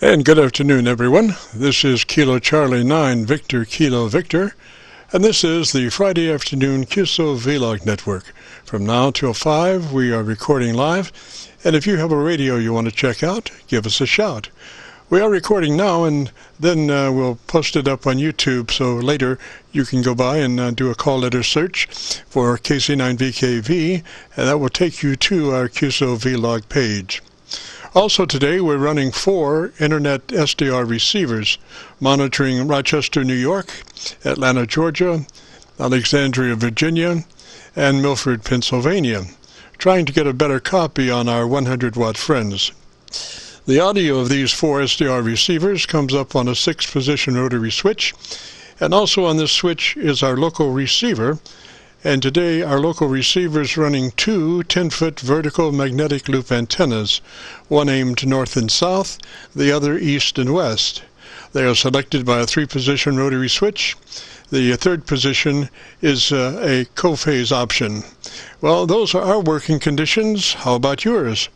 And good afternoon, everyone. This is Kilo Charlie 9 Victor Kilo Victor, and this is the Friday afternoon Qso-Vlog network. From now till 5, we are recording live, and if you have a radio you want to check out, give us a shout. We are recording now, and then we'll post it up on YouTube, so later you can go by and do a call letter search for KC9VKV, and that will take you to our Qso-Vlog page. Also today, we're running 4 Internet SDR receivers, monitoring Rochester, New York, Atlanta, Georgia, Alexandria, Virginia, and Milford, Pennsylvania, trying to get a better copy on our 100-watt friends. The audio of these 4 SDR receivers comes up on a 6-position rotary switch, and also on this switch is our local receiver. And today our local receiver is running 2 10-foot vertical magnetic loop antennas, one aimed north and south, the other east and west. They are selected by a 3-position rotary switch. The 3rd position is a co-phase option. Well, those are our working conditions. How about yours?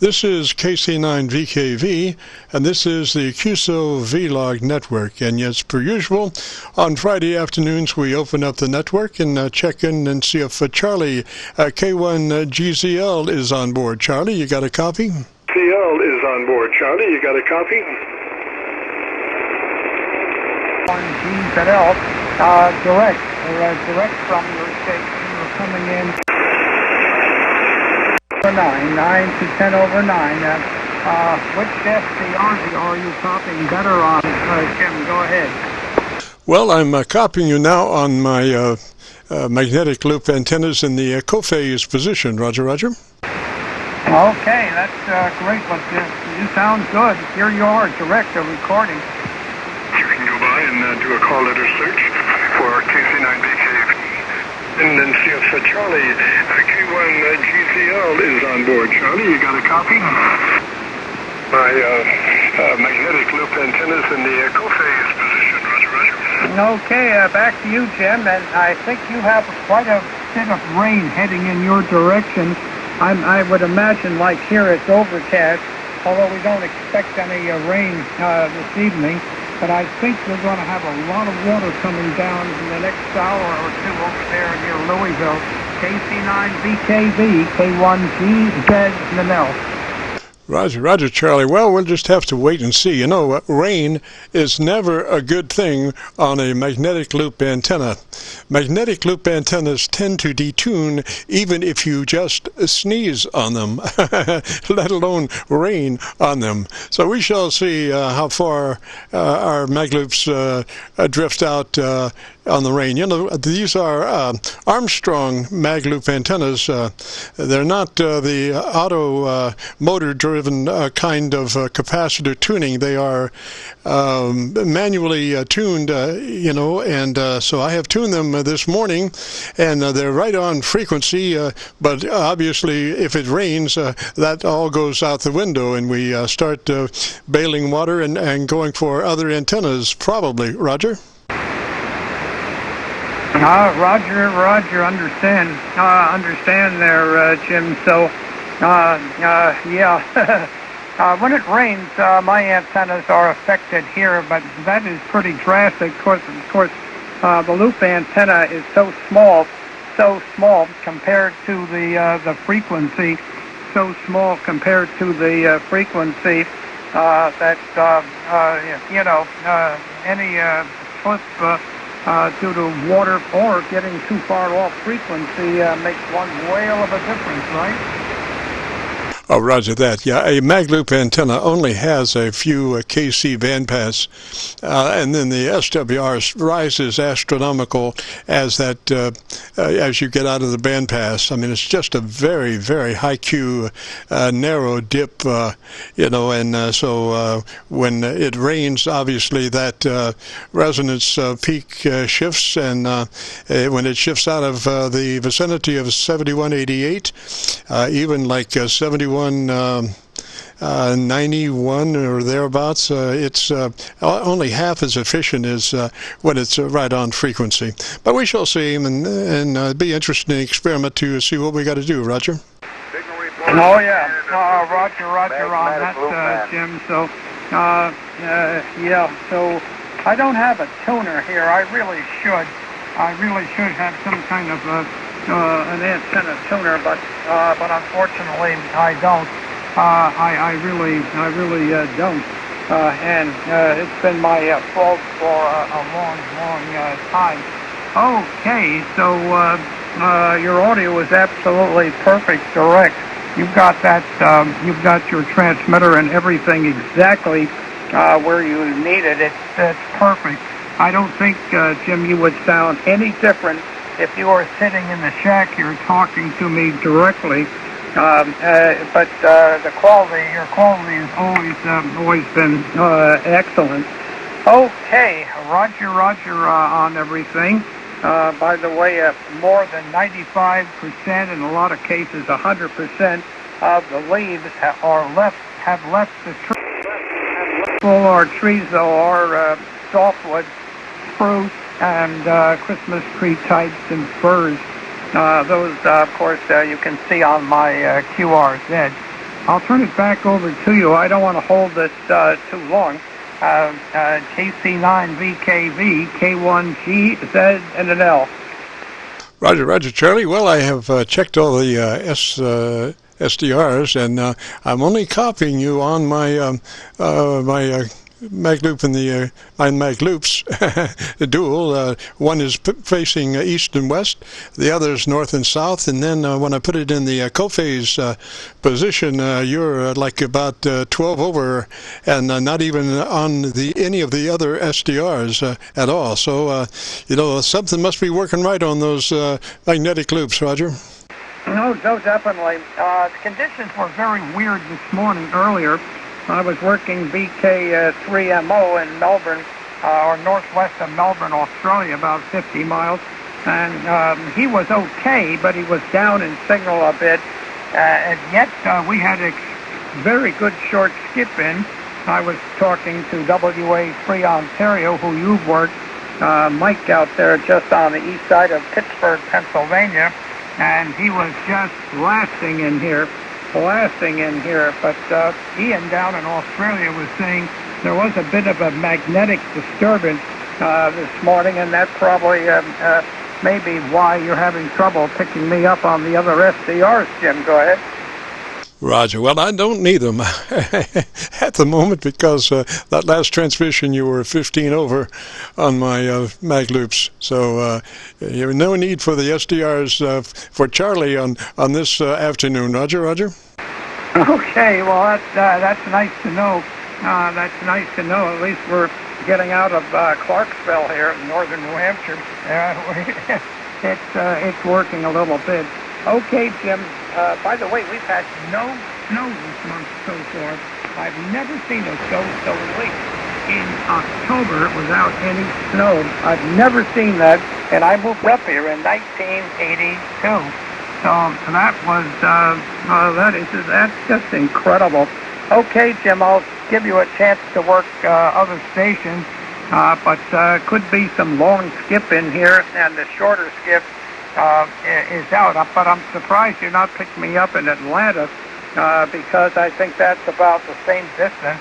This is KC9VKV, and this is the Qso-Vlog network. And yes, per usual, on Friday afternoons we open up the network and check in and see if CHARLEY-K1GZL is on board. Charlie, you got a copy? CL is on board. Charlie, you got a copy? GZL, direct from your station. We're coming in 9 to 10 over 9. Which SDR are you copying better on, Jim? Go ahead. Well, I'm copying you now on my magnetic loop antennas in the co-phase position. Roger, roger. Okay, that's great. But you sound good. Here you are, direct recording. You can go by and do a call letter search for KC9VKV, and then see if Charlie-K1GZL is on board. Charlie, you got a copy? My magnetic loop antennas in the co-phase position. Roger, roger. Okay, back to you, Jim. And I think you have quite a bit of rain heading in your direction. I would imagine, like here, it's overcast, although we don't expect any rain this evening. But I think we're going to have a lot of water coming down in the next hour or two over there near Louisville. KC9VKV, K1GZL. Roger, roger, Charlie. Well, we'll just have to wait and see. You know, rain is never a good thing on a magnetic loop antenna. Magnetic loop antennas tend to detune even if you just sneeze on them, let alone rain on them. So we shall see how far our mag loops drift out on the rain. You know, these are Armstrong mag loop antennas. They're not the auto motor driven kind of capacitor tuning. They are manually tuned, you know, and so I have tuned them this morning, and they're right on frequency, but obviously if it rains, that all goes out the window, and we start bailing water and going for other antennas, probably. Roger? Roger, understand there, Jim. So, yeah, when it rains, my antennas are affected here, but that is pretty drastic. Of course, the loop antenna is so small compared to the frequency, that you know, any slip due to water or getting too far off frequency makes one whale of a difference, right? Oh, roger that. Yeah, a mag loop antenna only has a few KC bandpass, and then the SWR rises astronomical as that as you get out of the bandpass. I mean, it's just a very, very high Q, narrow dip, you know, and so when it rains, obviously that resonance peak shifts, and when it shifts out of the vicinity of 7188, even like 7191 or thereabouts, it's only half as efficient as when it's right on frequency. But we shall see, and it'd be interesting experiment to see what we got to do. Roger? Oh, yeah. Roger on that, Jim. So Yeah, so I don't have a tuner here. I really should. I really should have some kind of an antenna tuner, but unfortunately I don't. I really don't. And it's been my fault for a long time. Okay, so your audio is absolutely perfect, direct. You've got that. You've got your transmitter and everything exactly where you need it. It's perfect. I don't think, Jim, you would sound any different if you were sitting in the shack here talking to me directly. But the quality, your quality has always been excellent. Okay, Roger on everything. By the way, more than 95%, in a lot of cases 100% of the leaves have left the tree. All our trees, though, are softwood, spruce, and Christmas tree types and firs. Those, of course, you can see on my QRZ. I'll turn it back over to you. I don't want to hold this too long. KC9VKV, K1GZL, and an L. Roger, Charlie. Well, I have checked all the SDRs, and I'm only copying you on my my mag loop and my mag loops, the dual. One is facing east and west, the other is north and south, and then when I put it in the co-phase position, you're like about 12 over, and not even on any of the other SDRs at all. So, something must be working right on those magnetic loops, Roger. No, definitely. The conditions were very weird this morning earlier. I was working BK3MO in Melbourne, or northwest of Melbourne, Australia, about 50 miles. And he was okay, but he was down in signal a bit. And yet we had a very good short skip in. I was talking to WA3 Ontario, who you've worked, Mike out there just on the east side of Pittsburgh, Pennsylvania. And he was just blasting in here. But Ian down in Australia was saying there was a bit of a magnetic disturbance this morning, and that probably may be why you're having trouble picking me up on the other SDRs, Jim. Go ahead. Roger. Well, I don't need them at the moment because that last transmission you were 15 over on my mag loops. So you have no need for the SDRs for Charlie on this afternoon. Roger. Okay. Well, that's nice to know. That's nice to know. At least we're getting out of Clarksville here in northern New Hampshire. It's working a little bit. Okay, Jim. By the way, we've had no snow this month so far. I've never seen us go so late in October without any snow. I've never seen that, and I moved up here in 1982. So that's just incredible. Okay, Jim, I'll give you a chance to work other stations, but could be some long skip in here, and the shorter skip is out. But I'm surprised you're not picking me up in Atlanta because I think that's about the same distance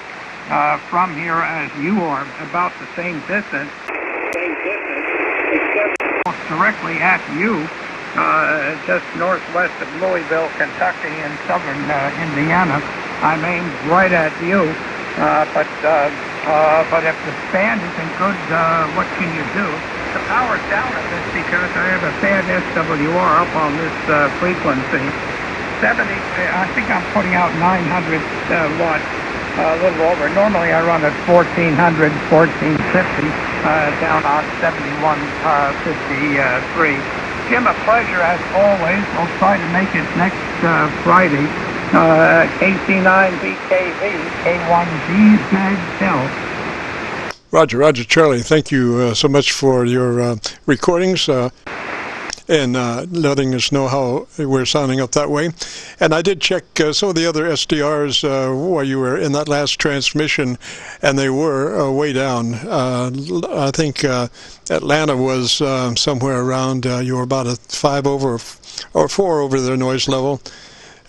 from here as you are, about the same distance. Except directly at you, just northwest of Louisville, Kentucky, in southern Indiana. I'm aimed right at you. But if the band isn't good, what can you do? The power's down a bit because I have a bad SWR up on this frequency. 70, I think I'm putting out 900 watts, a little over. Normally I run at 1400, 1450, down on 7153. Jim, a pleasure as always. We'll try to make it next Friday. KC9VKV, K1GZL. Roger, Charlie. Thank you so much for your recordings and letting us know how we're sounding up that way. And I did check some of the other SDRs while you were in that last transmission, and they were way down. I think Atlanta was somewhere around, you were about a 5 over or 4 over their noise level.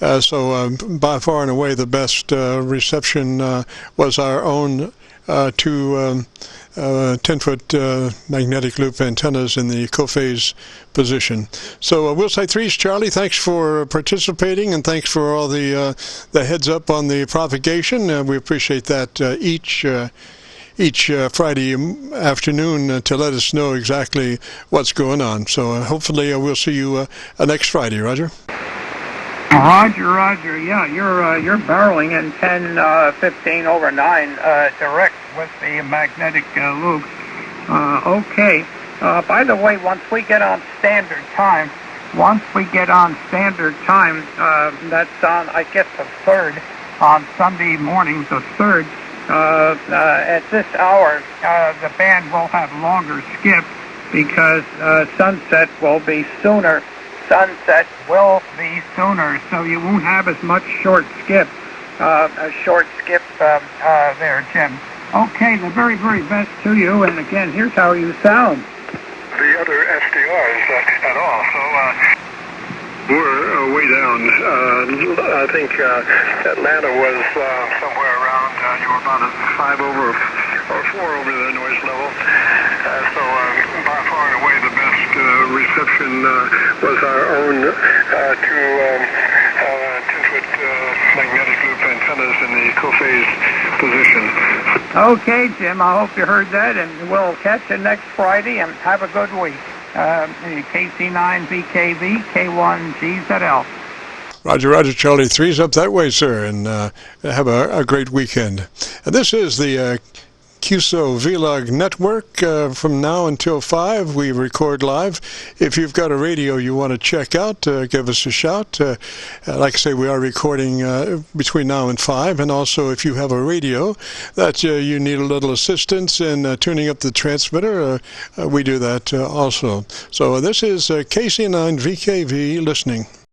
So by far and away the best reception was our own two 10-foot magnetic loop antennas in the co-phase position. So we'll say threes, Charlie. Thanks for participating, and thanks for all the heads up on the propagation. We appreciate that each Friday afternoon to let us know exactly what's going on. So hopefully we'll see you next Friday, Roger. Roger. Yeah, you're barreling in 10:15 over 9 direct with the magnetic loop. Okay. By the way, once we get on standard time, that's on, I guess, the 3rd, on Sunday morning, the 3rd. At this hour, the band will have longer skip because sunset will be sooner. So you won't have as much short skip there, Jim. Okay, the very, very best to you, and again, here's how you sound. The other SDRs at all, so we're way down. I think Atlanta was somewhere around, you were about a 5 over or 4 over the noise level. So by far and away the best reception was our own two 10-foot magnetic loop antennas in the co-phase position. Okay, Jim, I hope you heard that, and we'll catch you next Friday, and have a good week. KC9VKV, K1GZL. Roger, Charlie. Threes up that way, sir, and have a great weekend. And this is the Qso-Vlog network. From now until 5, we record live. If you've got a radio you want to check out, give us a shout. Like I say, we are recording between now and 5, and also if you have a radio that you need a little assistance in tuning up the transmitter, we do that also. So this is KC9VKV listening.